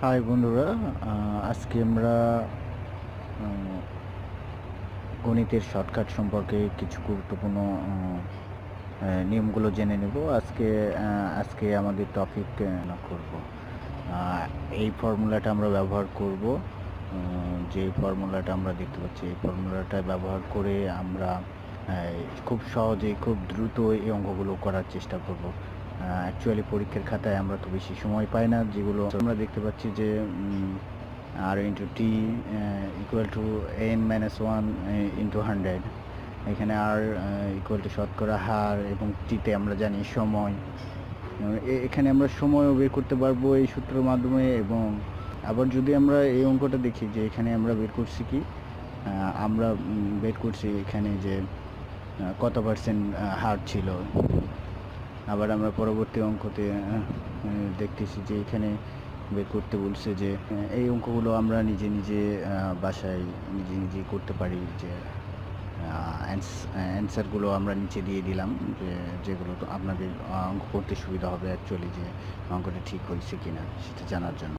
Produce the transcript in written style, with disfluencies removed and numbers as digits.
High বন্ধুরা, আজকে আমরা গণিতের শর্টকাট সম্পর্কে কিছু গুরুত্বপূর্ণ নিয়মগুলো জেনে নেব। আজকে আমাদের টপিক করব এই ফর্মুলাটা আমরা ব্যবহার করব। যে ফর্মুলাটা আমরা দেখতে পাচ্ছি, এই ফর্মুলাটা ব্যবহার করে আমরা খুব সহজেই খুব দ্রুত এই অঙ্কগুলো করার চেষ্টা করব। অ্যাকচুয়ালি পরীক্ষার খাতায় আমরা তো বেশি সময় পাই না, যেগুলো আমরা দেখতে পাচ্ছি যে R into T equal to n-1 into 100। এখানে আর ইকুয়াল টু শতকরা হার এবং টিতে আমরা জানি সময়। এখানে আমরা সময়ও বের করতে পারবো এই সূত্রের মাধ্যমে। এবং আবার যদি আমরা এই অঙ্কটা দেখি, যে এখানে আমরা বের করছি কি, আমরা বের করছি এখানে যে কত পার্সেন্ট হার ছিল। আবার আমরা পরবর্তী অঙ্কতে দেখতেছি যে এখানে বের করতে বলছে যে এই অঙ্কগুলো আমরা নিজে বাসায় নিজে করতে পারি। যে অ্যান্সারগুলো আমরা নিচে দিয়ে দিলাম, যেগুলো তো আপনাদের অঙ্ক করতে সুবিধা হবে অ্যাকচুয়ালি, যে অঙ্কটা ঠিক হয়েছে কিনা সেটা জানার জন্য।